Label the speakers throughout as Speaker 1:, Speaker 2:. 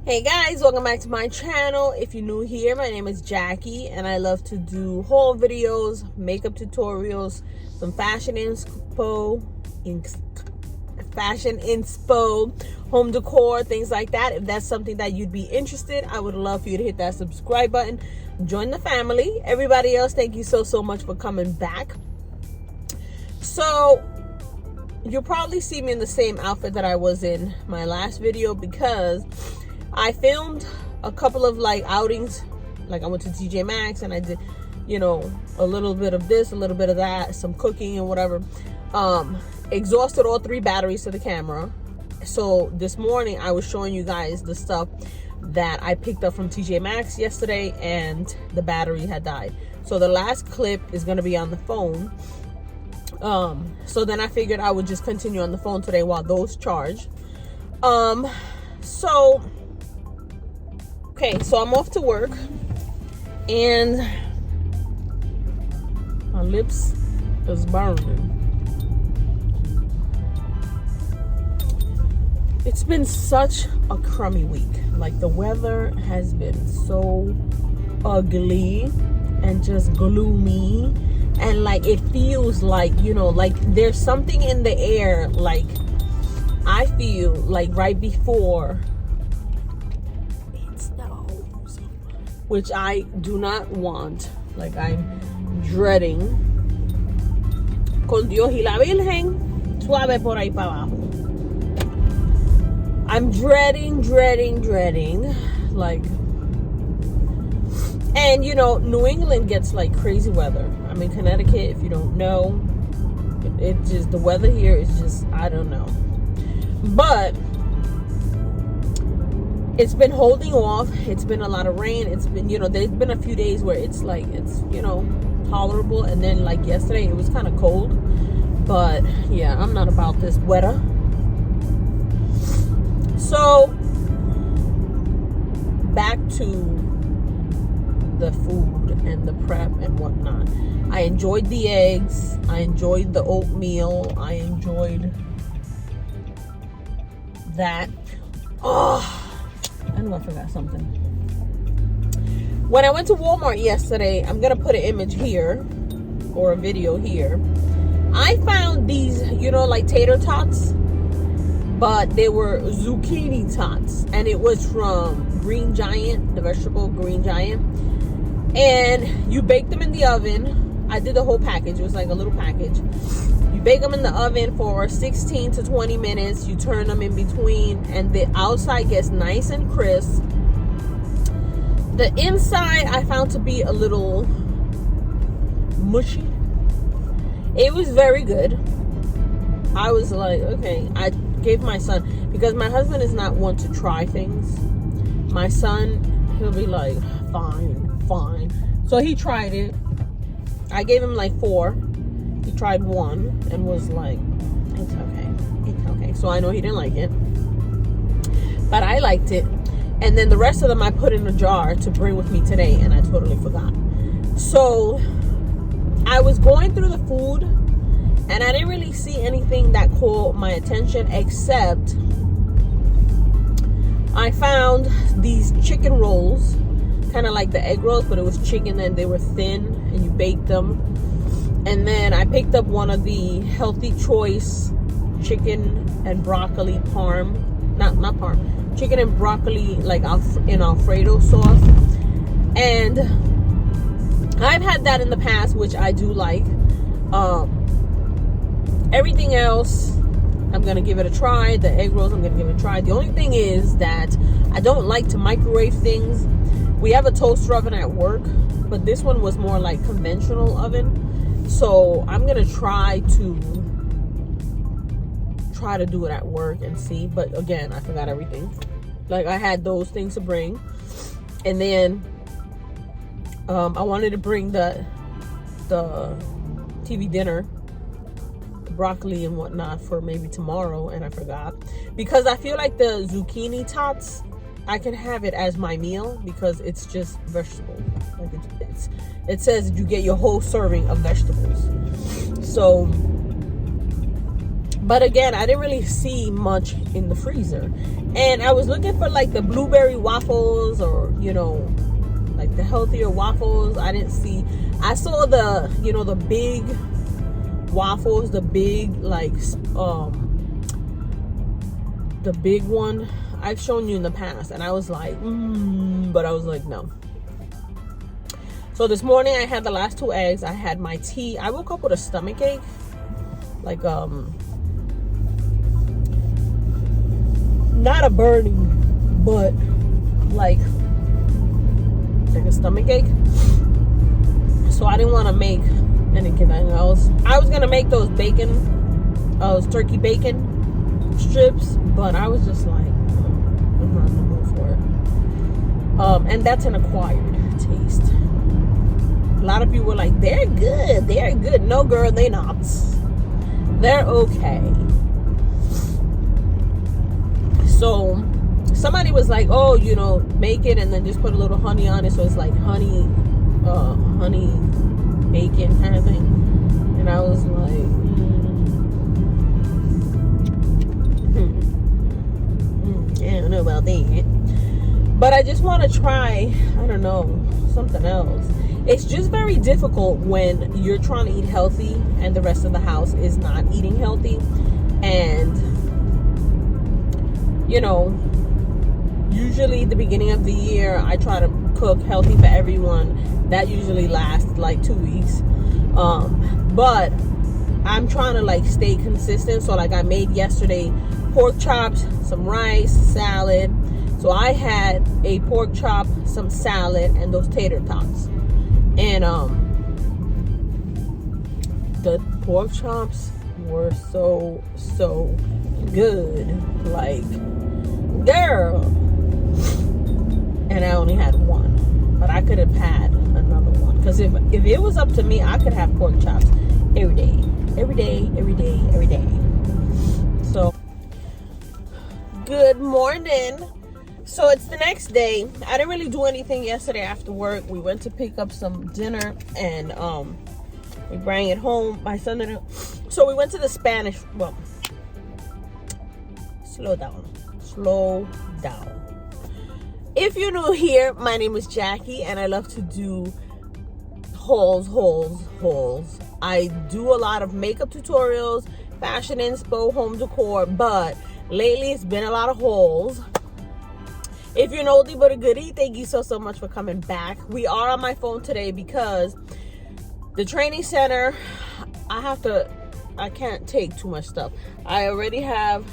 Speaker 1: Hey guys, welcome back to my channel. If you're new here, my name is Jackie and I love to do haul videos, makeup tutorials, some fashion inspo, home decor, things like that. If that's something that you'd be interested, I would love for you to hit that subscribe button, join the family. Everybody else, thank you so much for coming back. So you'll probably see me in the same outfit that I was in my last video because I filmed a couple of outings. Like I went to Tjmaxx and I did, a little bit of this, a little bit of that, some cooking and whatever. Exhausted all 3 batteries to the camera. So this morning I was showing you guys the stuff that I picked up from Tjmaxx yesterday and the battery had died. So the last clip is going to be on the phone. So then I figured I would just continue on the phone today while those charge. So I'm off to work and my lips is burning. It's been such a crummy week. Like the weather has been so ugly and just gloomy, and it feels like, there's something in the air. Like I feel like right before which I do not want. Like I'm dreading. Con Dios y la Virgen, suave por ahí para abajo. I'm dreading. And New England gets crazy weather. I'm in Connecticut, if you don't know. It just, the weather here is just, I don't know. But it's been holding off. It's been a lot of rain. It's been, there's been a few days where it's tolerable. And then yesterday it was kind of cold. But yeah, I'm not about this weather. So back to the food and the prep and whatnot. I enjoyed the eggs. I enjoyed the oatmeal. I enjoyed that. Oh, I know I forgot something. When I went to Walmart yesterday, I'm going to put an image here or a video here. I found these, tater tots, but they were zucchini tots. And it was from Green Giant, the vegetable Green Giant. And you bake them in the oven. I did the whole package. It was like a little package. You bake them in the oven for 16 to 20 minutes. You turn them in between and the outside gets nice and crisp. The inside I found to be a little mushy. It was very good. I was like, okay. I gave my son, because my husband is not one to try things. My son, he'll be like, fine. So he tried it. I gave him 4. He tried 1 and was like, it's okay. So I know he didn't like it, but I liked it. And then the rest of them I put in a jar to bring with me today, and I totally forgot. So I was going through the food and I didn't really see anything that caught my attention, except I found these chicken rolls, kind of like the egg rolls, but it was chicken and they were thin and you baked them. And then I picked up one of the Healthy Choice chicken and broccoli chicken and broccoli in Alfredo sauce. And I've had that in the past, which I do like. Everything else, I'm gonna give it a try. The egg rolls, I'm gonna give it a try. The only thing is that I don't like to microwave things. We have a toaster oven at work, but this one was more like conventional oven. So I'm gonna try to do it at work and see. But again, I forgot everything. I had those things to bring, and then I wanted to bring the TV dinner, broccoli and whatnot, for maybe tomorrow, and I forgot, because I feel like the zucchini tots, I can have it as my meal because it's just vegetable. It says you get your whole serving of vegetables. So But again, I didn't really see much in the freezer. And I was looking for like the blueberry waffles, or, you know, like the healthier waffles. I didn't see. I saw the, you know, the big waffles, the big, like, the big one I've shown you in the past, and I was like, but I was like, no. So this morning I had the last 2 eggs. I had my tea. I woke up with a stomach ache, like not a burning, but like a stomach ache. So I didn't want to make anything else. I was gonna make those turkey bacon strips, but I was just like, I'm not in the mood for it. And that's an acquired taste. A lot of people were like, they're good. No, girl, they not. They're okay. So somebody was like, oh, you know, make it and then just put a little honey on it, so it's like honey bacon kind of thing. And I was like, I don't know about that. But I just want to try, I don't know, something else. It's just very difficult when you're trying to eat healthy and the rest of the house is not eating healthy. And, you know, usually the beginning of the year, I try to cook healthy for everyone. That usually lasts like 2 weeks. But I'm trying to like stay consistent. So like I made yesterday pork chops, some rice, salad. So I had a pork chop, some salad, and those tater tots. And the pork chops were so good. Like, girl. And I only had one, but I could have had another one. Because if it was up to me, I could have pork chops every day. So, good morning. So it's the next day. I didn't really do anything yesterday after work. We went to pick up some dinner and we bring it home. My son didn't. So we went to the Spanish. Well, slow down. If you're new here, my name is Jackie and I love to do hauls. I do a lot of makeup tutorials, fashion inspo, home decor, but lately it's been a lot of hauls. If you're an oldie but a goodie, thank you so much for coming back. We are on my phone today because the training center, I can't take too much stuff. I already have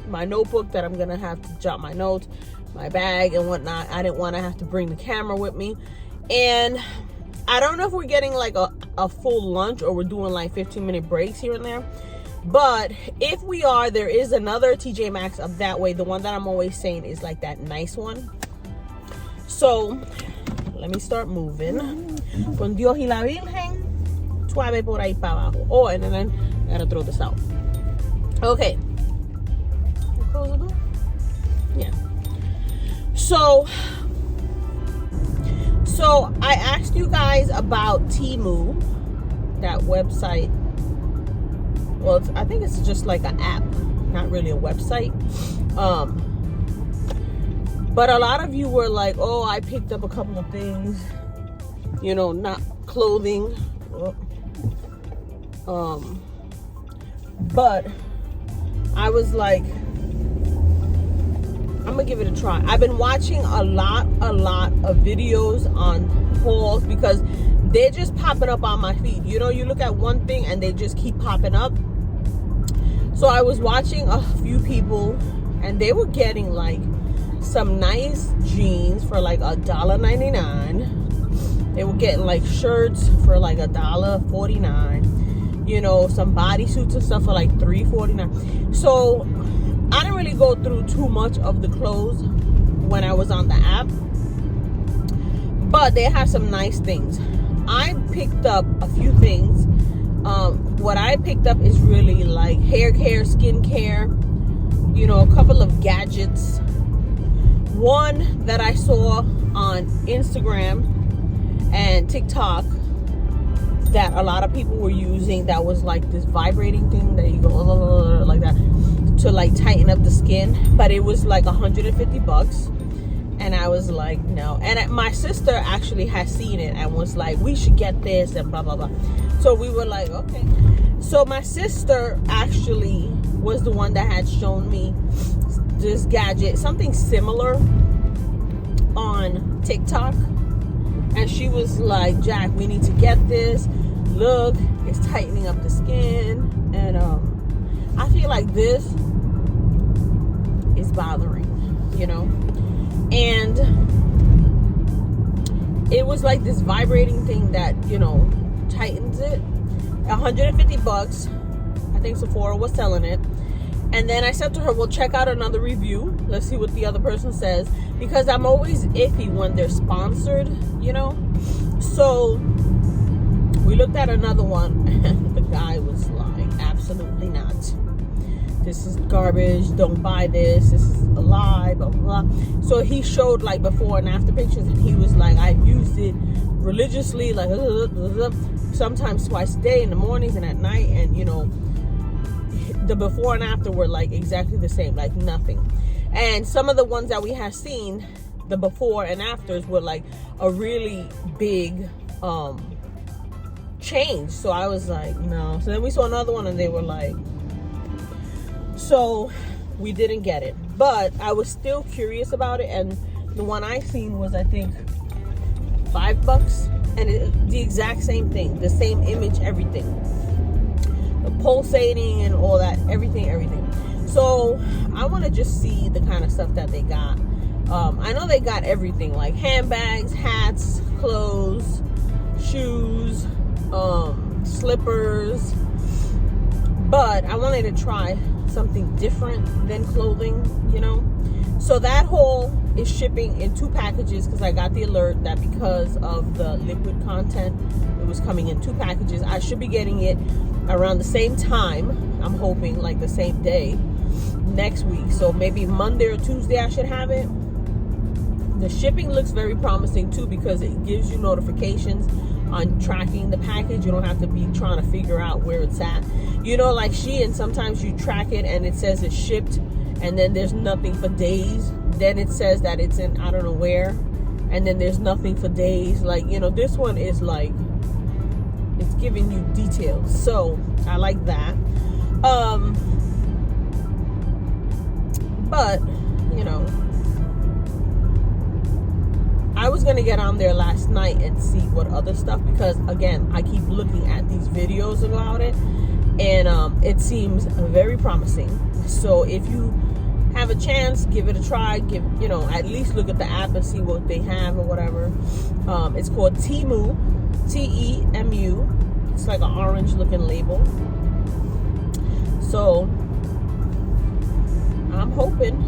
Speaker 1: my notebook that I'm gonna have to jot my notes, my bag and whatnot. I didn't want to have to bring the camera with me. And I don't know if we're getting like a full lunch or we're doing like 15-minute breaks here and there. But if we are, there is another Tjmaxx up that way. The one that I'm always saying is like that nice one. So let me start moving. Con Dios y la Virgen, suave por ahí para abajo. Oh, and then I gotta throw this out. Okay. Close the door? Yeah. So I asked you guys about Temu, that website. Well, I think it's just like an app, not really a website. But a lot of you were like, oh, I picked up a couple of things, you know, not clothing. But I was like, I'm gonna give it a try. I've been watching a lot of videos on hauls because they're just popping up on my feed. You know, you look at one thing and they just keep popping up. So I was watching a few people and they were getting like some nice jeans for like $1.99. They were getting like shirts for like $1.49. You know, some bodysuits and stuff for like $3.49. So I didn't really go through too much of the clothes when I was on the app, but they have some nice things. I picked up a few things. What I picked up is really like hair care, skin care, you know, a couple of gadgets. One that I saw on Instagram and TikTok that a lot of people were using, that was like this vibrating thing that you go like that to like tighten up the skin, but it was like $150. And I was like, no. And my sister actually has seen it and was like, we should get this and blah blah blah. So we were like, okay. So my sister actually was the one that had shown me this gadget, something similar, on TikTok. And she was like, Jack, we need to get this. Look, it's tightening up the skin. And I feel like this is bothering, you know. And it was like this vibrating thing that, you know, tightens it. $150. I think Sephora was selling it. And then I said to her, well, check out another review. Let's see what the other person says. Because I'm always iffy when they're sponsored, you know. So we looked at another one and the guy was like, absolutely not. This is garbage. Don't buy this. This is a lie, blah, blah, blah. So he showed like before and after pictures, and he was like, I've used it religiously, like sometimes twice a day, in the mornings and at night. And, you know, the before and after were like exactly the same, like nothing. And some of the ones that we have seen, the before and afters were like a really big change. So I was like, no. So then we saw another one and they were like, so we didn't get it, but I was still curious about it. And the one I seen was, I think, $5, and the exact same thing, the same image, everything, the pulsating and all that, everything. So I want to just see the kind of stuff that they got. I know they got everything, like handbags, hats, clothes, shoes, slippers, but I wanted to try something different than clothing, you know. So that haul is shipping in 2 packages, because I got the alert that because of the liquid content, it was coming in 2 packages. I should be getting it around the same time. I'm hoping like the same day next week. So maybe Monday or Tuesday I should have it. The shipping looks very promising too, because it gives you notifications on tracking the package. You don't have to be trying to figure out where it's at. You know, like Shein, sometimes you track it and it says it's shipped, and then there's nothing for days. Then it says that it's in I don't know where, and then there's nothing for days. Like, you know, this one is like, it's giving you details. So I like that. But, you know, I was gonna get on there last night and see what other stuff, because again, I keep looking at these videos about it, and it seems very promising. So if you have a chance, give it a try. You know, at least look at the app and see what they have or whatever. It's called Temu, Temu. It's like an orange looking label. So I'm hoping.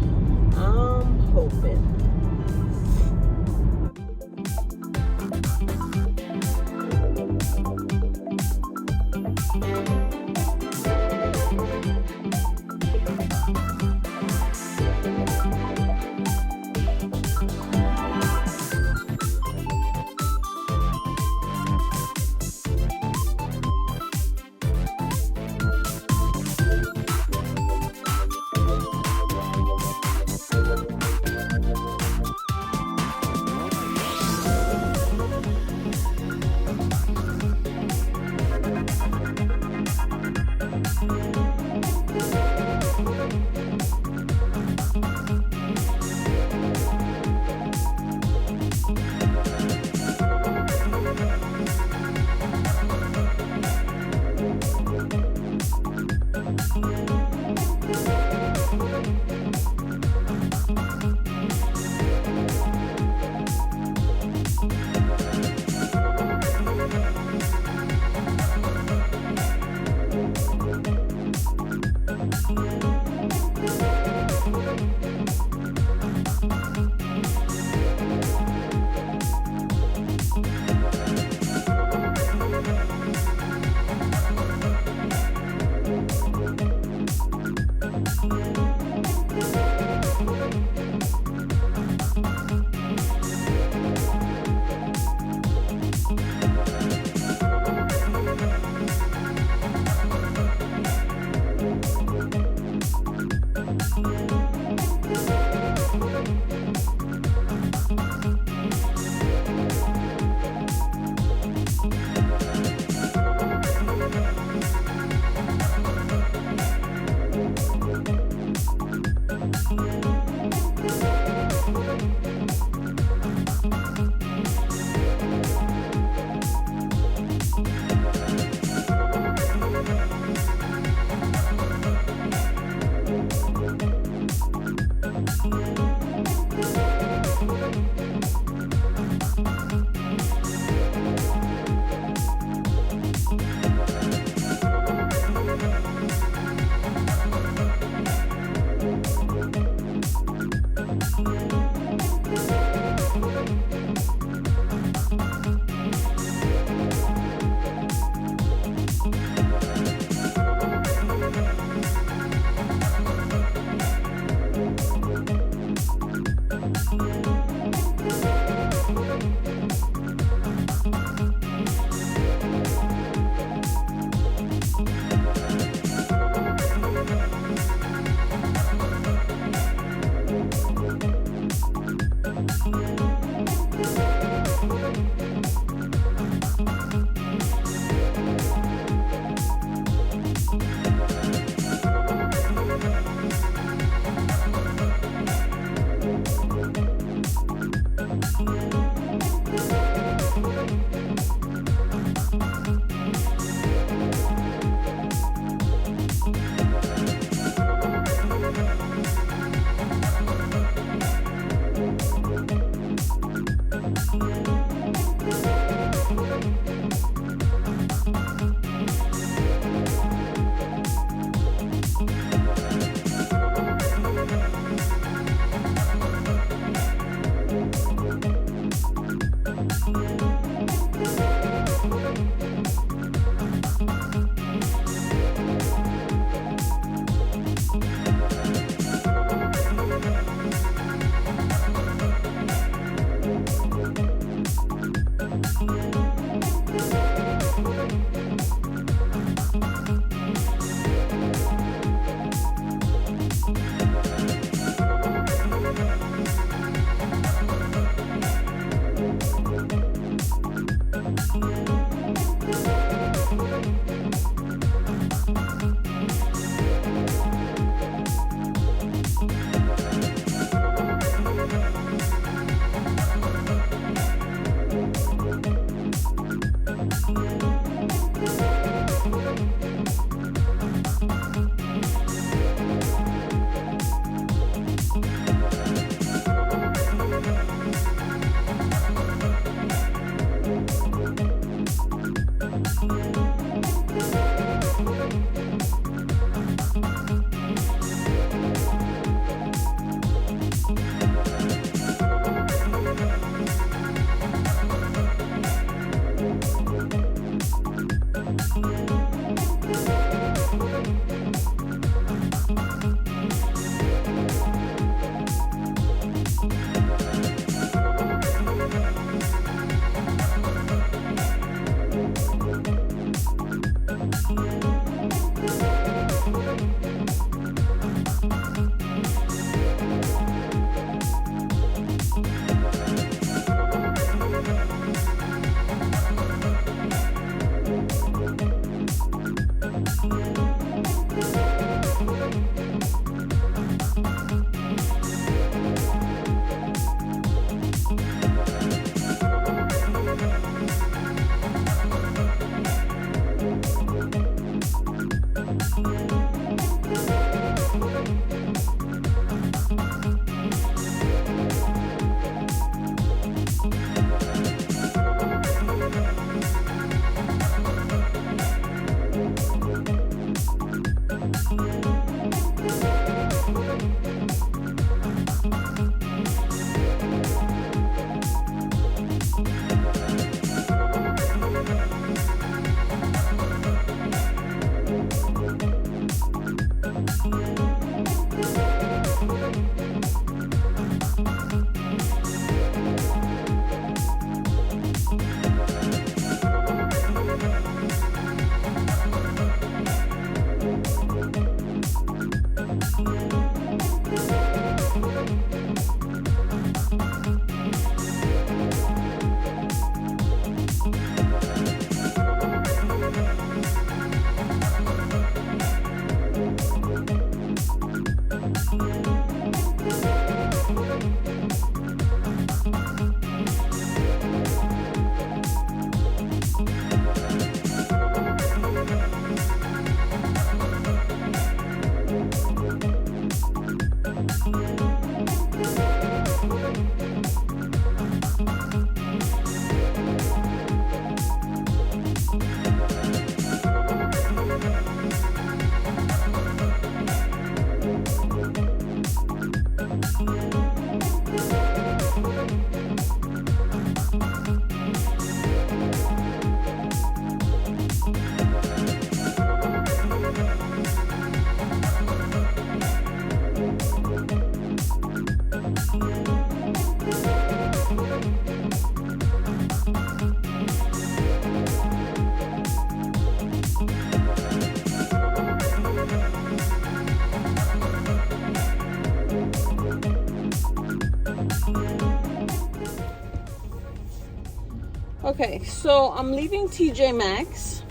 Speaker 1: Okay, so I'm leaving Tjmaxx,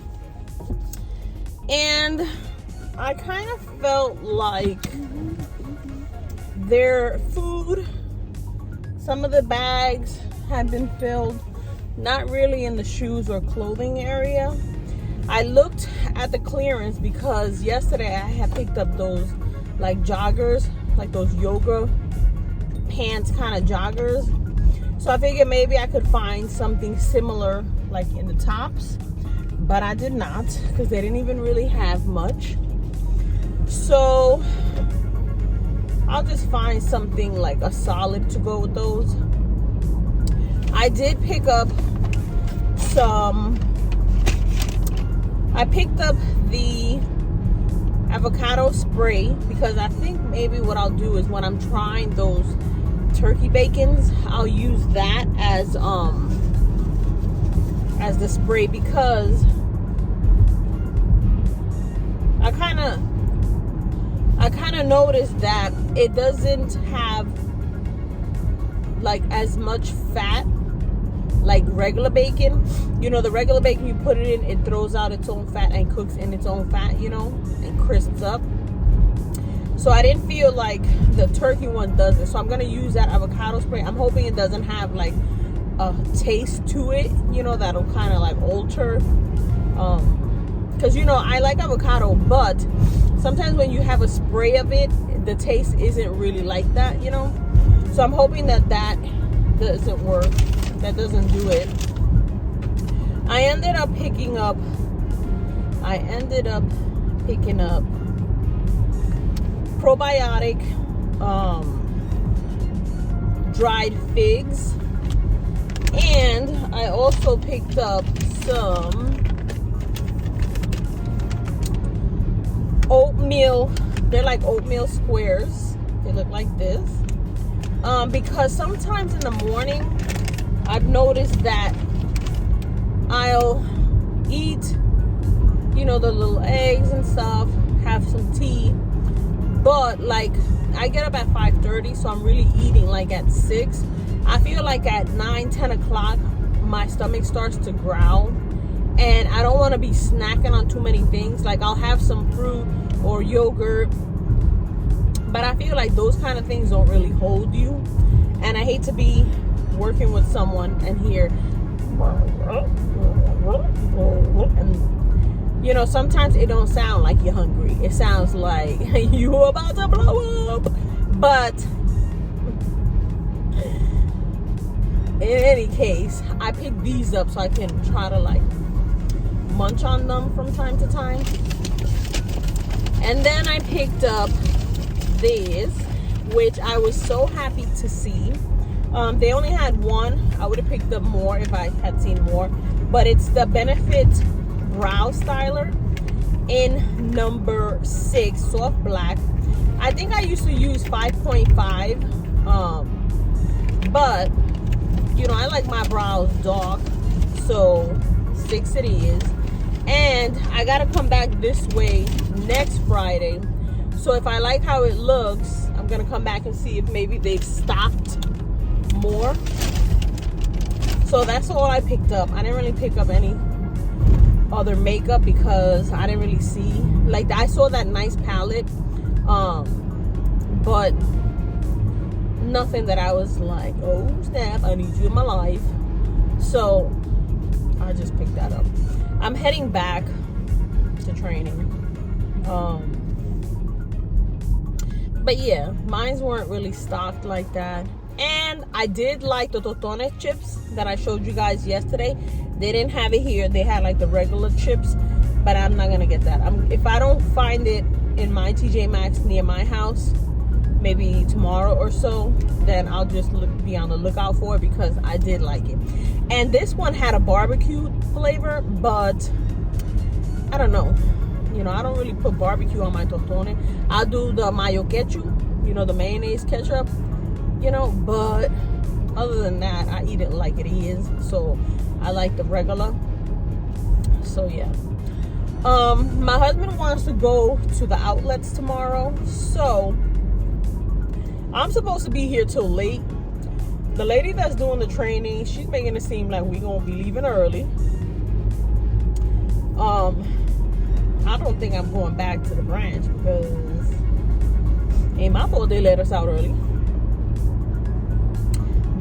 Speaker 1: and I kind of felt like their food, some of the bags had been filled, not really in the shoes or clothing area. I looked at the clearance because yesterday I had picked up those like joggers, like those yoga pants kind of joggers. So I figured maybe I could find something similar like in the tops, but I did not because they didn't even really have much. So I'll just find something like a solid to go with those. I did pick up I picked up the avocado spray because I think maybe what I'll do is when I'm trying those turkey bacons, I'll use that as the spray, because I kind of noticed that it doesn't have like as much fat like regular bacon. You know, the regular bacon, you put it in, it throws out its own fat and cooks in its own fat, you know, and crisps up. So I didn't feel like the turkey one does it. So I'm going to use that avocado spray. I'm hoping it doesn't have like a taste to it, you know, that'll kind of like alter. Because, you know, I like avocado, but sometimes when you have a spray of it, the taste isn't really like that, you know. So I'm hoping that doesn't work. That doesn't do it. I ended up picking up probiotic dried figs, and I also picked up some oatmeal. They're like oatmeal squares. They look like this. Because sometimes in the morning I've noticed that I'll eat, you know, the little eggs and stuff, have some tea, but like I get up at 5:30, so I'm really eating like at 6. I feel like at 9-10 o'clock my stomach starts to growl, and I don't want to be snacking on too many things. Like I'll have some fruit or yogurt, but I feel like those kind of things don't really hold you, and I hate to be working with someone and hear, and you know, sometimes it don't sound like you're hungry. It sounds like you about to blow up. But in any case, I picked these up so I can try to like munch on them from time to time. And then I picked up this, which I was so happy to see. They only had one. I would have picked up more if I had seen more. But it's the Benefit Brow Styler in number 6, soft black. I think I used to use 5.5. But, you know, I like my brows dark. So 6 it is. And I got to come back this way next Friday. So if I like how it looks, I'm going to come back and see if maybe they've stocked more. So that's all I picked up. I didn't really pick up any other makeup because I didn't really see, like, I saw that nice palette, but nothing that I was like, oh snap, I need you in my life. So I just picked that up. I'm heading back to training. But yeah, mines weren't really stocked like that. And I did like the Totone chips that I showed you guys yesterday. They didn't have it here. They had like the regular chips, but I'm not gonna get that. If I don't find it in my Tjmaxx near my house, maybe tomorrow or so, then I'll just be on the lookout for it, because I did like it. And this one had a barbecue flavor, but I don't know. You know, I don't really put barbecue on my Totone. I'll do the mayo ketchup, you know, the mayonnaise ketchup, you know, but other than that, I eat it like it is. So I like the regular. So yeah. My husband wants to go to the outlets tomorrow, so I'm supposed to be here till late. the lady that's doing the training, she's making it seem like we're gonna be leaving early. I don't think I'm going back to the branch because ain't my fault they let us out early.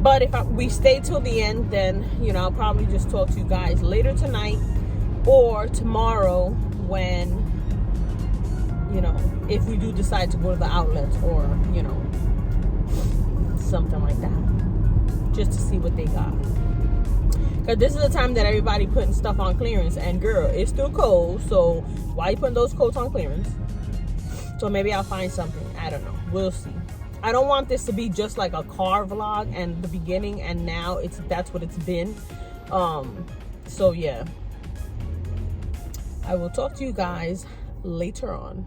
Speaker 1: But if we stay till the end, then, you know, I'll probably just talk to you guys later tonight or tomorrow when, you know, if we do decide to go to the outlets or, you know, something like that, just to see what they got. Because this is the time that everybody putting stuff on clearance, and girl, it's still cold, so why are you putting those coats on clearance? So maybe I'll find something. I don't know, we'll see. I don't want this to be just like a car vlog and the beginning and now that's what it's been. So yeah, I will talk to you guys later on.